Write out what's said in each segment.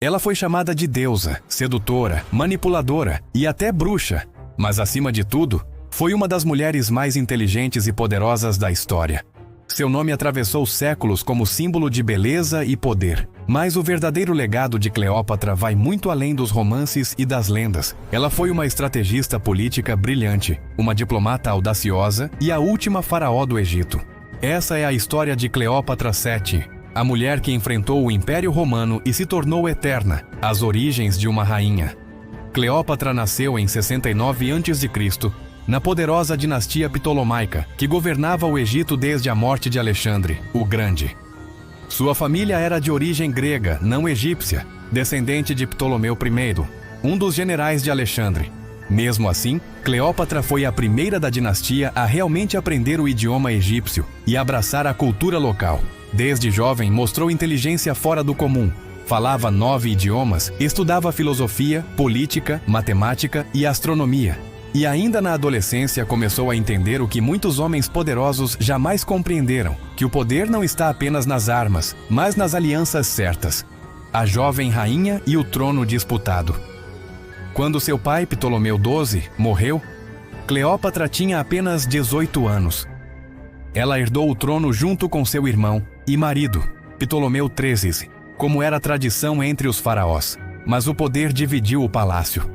Ela foi chamada de deusa, sedutora, manipuladora e até bruxa, mas acima de tudo, foi uma das mulheres mais inteligentes e poderosas da história. Seu nome atravessou séculos como símbolo de beleza e poder. Mas o verdadeiro legado de Cleópatra vai muito além dos romances e das lendas. Ela foi uma estrategista política brilhante, uma diplomata audaciosa e a última faraó do Egito. Essa é a história de Cleópatra VII, a mulher que enfrentou o Império Romano e se tornou eterna, as origens de uma rainha. Cleópatra nasceu em 69 a.C., na poderosa dinastia Ptolomaica, que governava o Egito desde a morte de Alexandre, o Grande. Sua família era de origem grega, não egípcia, descendente de Ptolomeu I, um dos generais de Alexandre. Mesmo assim, Cleópatra foi a primeira da dinastia a realmente aprender o idioma egípcio e abraçar a cultura local. Desde jovem, mostrou inteligência fora do comum. Falava 9 idiomas, estudava filosofia, política, matemática e astronomia. E ainda na adolescência começou a entender o que muitos homens poderosos jamais compreenderam, que o poder não está apenas nas armas, mas nas alianças certas. A jovem rainha e o trono disputado. Quando seu pai, Ptolomeu XII, morreu, Cleópatra tinha apenas 18 anos. Ela herdou o trono junto com seu irmão e marido, Ptolomeu XIII, como era a tradição entre os faraós, mas o poder dividiu o palácio.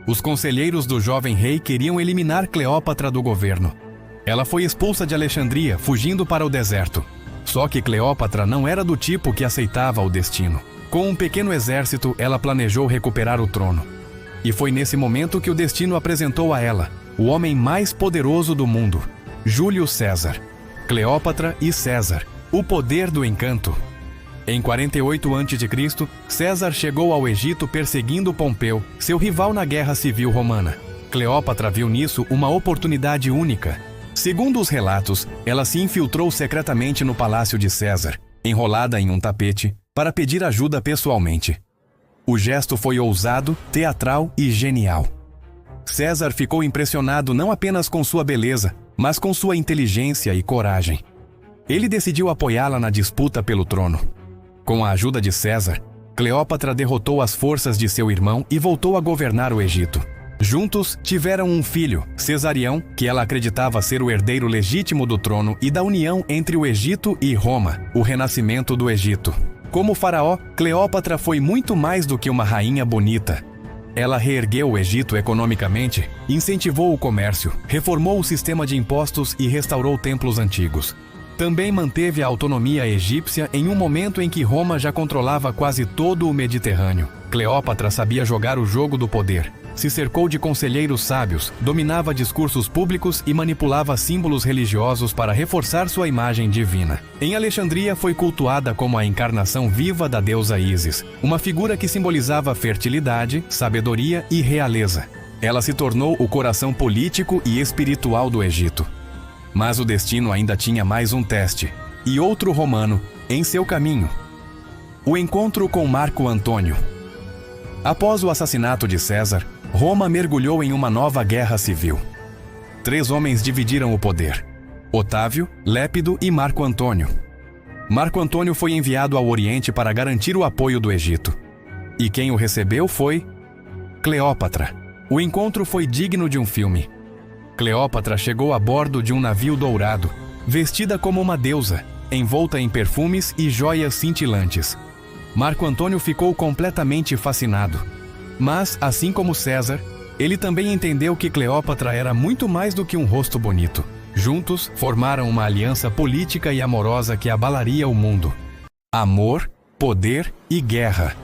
Os conselheiros do jovem rei queriam eliminar Cleópatra do governo. Ela foi expulsa de Alexandria, fugindo para o deserto. Só que Cleópatra não era do tipo que aceitava o destino. Com um pequeno exército, ela planejou recuperar o trono. E foi nesse momento que o destino apresentou a ela o homem mais poderoso do mundo, Júlio César. Cleópatra e César, o poder do encanto. Em 48 a.C., César chegou ao Egito perseguindo Pompeu, seu rival na Guerra Civil Romana. Cleópatra viu nisso uma oportunidade única. Segundo os relatos, ela se infiltrou secretamente no palácio de César, enrolada em um tapete, para pedir ajuda pessoalmente. O gesto foi ousado, teatral e genial. César ficou impressionado não apenas com sua beleza, mas com sua inteligência e coragem. Ele decidiu apoiá-la na disputa pelo trono. Com a ajuda de César, Cleópatra derrotou as forças de seu irmão e voltou a governar o Egito. Juntos, tiveram um filho, Cesarião, que ela acreditava ser o herdeiro legítimo do trono e da união entre o Egito e Roma, o renascimento do Egito. Como faraó, Cleópatra foi muito mais do que uma rainha bonita. Ela reergueu o Egito economicamente, incentivou o comércio, reformou o sistema de impostos e restaurou templos antigos. Também manteve a autonomia egípcia em um momento em que Roma já controlava quase todo o Mediterrâneo. Cleópatra sabia jogar o jogo do poder. Se cercou de conselheiros sábios, dominava discursos públicos e manipulava símbolos religiosos para reforçar sua imagem divina. Em Alexandria foi cultuada como a encarnação viva da deusa Ísis, uma figura que simbolizava fertilidade, sabedoria e realeza. Ela se tornou o coração político e espiritual do Egito. Mas o destino ainda tinha mais um teste, e outro romano, em seu caminho. O encontro com Marco Antônio. Após o assassinato de César, Roma mergulhou em uma nova guerra civil. 3 homens dividiram o poder: Otávio, Lépido e Marco Antônio. Marco Antônio foi enviado ao Oriente para garantir o apoio do Egito. E quem o recebeu foi Cleópatra. O encontro foi digno de um filme. Cleópatra chegou a bordo de um navio dourado, vestida como uma deusa, envolta em perfumes e joias cintilantes. Marco Antônio ficou completamente fascinado. Mas, assim como César, ele também entendeu que Cleópatra era muito mais do que um rosto bonito. Juntos, formaram uma aliança política e amorosa que abalaria o mundo. Amor, poder e guerra.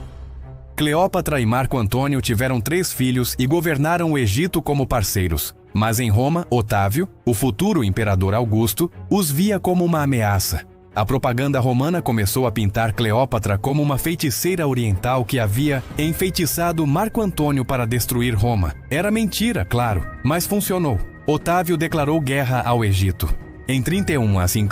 Cleópatra e Marco Antônio tiveram 3 filhos e governaram o Egito como parceiros. Mas em Roma, Otávio, o futuro imperador Augusto, os via como uma ameaça. A propaganda romana começou a pintar Cleópatra como uma feiticeira oriental que havia enfeitiçado Marco Antônio para destruir Roma. Era mentira, claro, mas funcionou. Otávio declarou guerra ao Egito. Em 31 a.C.,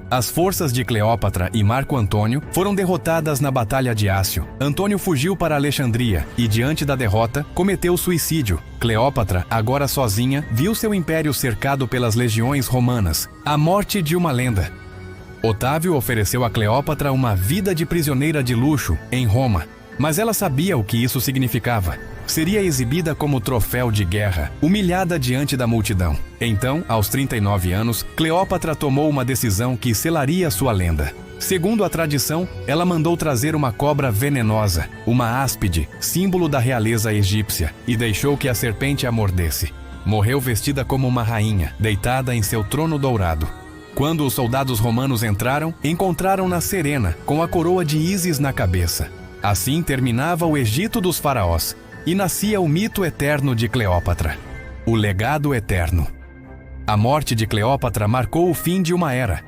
as forças de Cleópatra e Marco Antônio foram derrotadas na Batalha de Ácio. Antônio fugiu para Alexandria e, diante da derrota, cometeu suicídio. Cleópatra, agora sozinha, viu seu império cercado pelas legiões romanas. A morte de uma lenda. Otávio ofereceu a Cleópatra uma vida de prisioneira de luxo em Roma. Mas ela sabia o que isso significava. Seria exibida como troféu de guerra, humilhada diante da multidão. Então, aos 39 anos, Cleópatra tomou uma decisão que selaria sua lenda. Segundo a tradição, ela mandou trazer uma cobra venenosa, uma áspide, símbolo da realeza egípcia, e deixou que a serpente a mordesse. Morreu vestida como uma rainha, deitada em seu trono dourado. Quando os soldados romanos encontraram-na serena, com a coroa de Ísis na cabeça. Assim terminava o Egito dos faraós, e nascia o mito eterno de Cleópatra. O legado eterno. A morte de Cleópatra marcou o fim de uma era.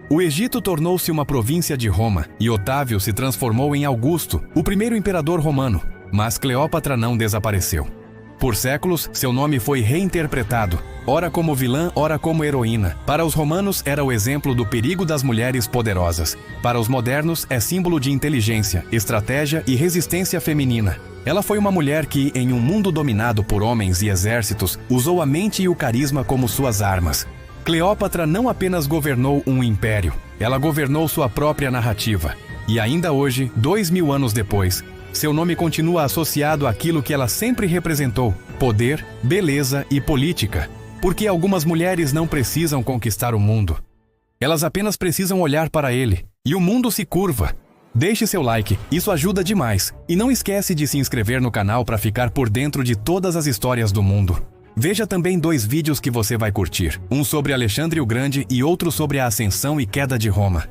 O Egito tornou-se uma província de Roma, e Otávio se transformou em Augusto, o primeiro imperador romano. Mas Cleópatra não desapareceu. Por séculos, seu nome foi reinterpretado, ora como vilã, ora como heroína. Para os romanos, era o exemplo do perigo das mulheres poderosas. Para os modernos, é símbolo de inteligência, estratégia e resistência feminina. Ela foi uma mulher que, em um mundo dominado por homens e exércitos, usou a mente e o carisma como suas armas. Cleópatra não apenas governou um império, ela governou sua própria narrativa. E ainda hoje, 2000 anos depois, seu nome continua associado àquilo que ela sempre representou: poder, beleza e política. Porque algumas mulheres não precisam conquistar o mundo. Elas apenas precisam olhar para ele, e o mundo se curva. Deixe seu like, isso ajuda demais. E não esquece de se inscrever no canal para ficar por dentro de todas as histórias do mundo. Veja também 2 vídeos que você vai curtir. Um sobre Alexandre o Grande e outro sobre a ascensão e queda de Roma.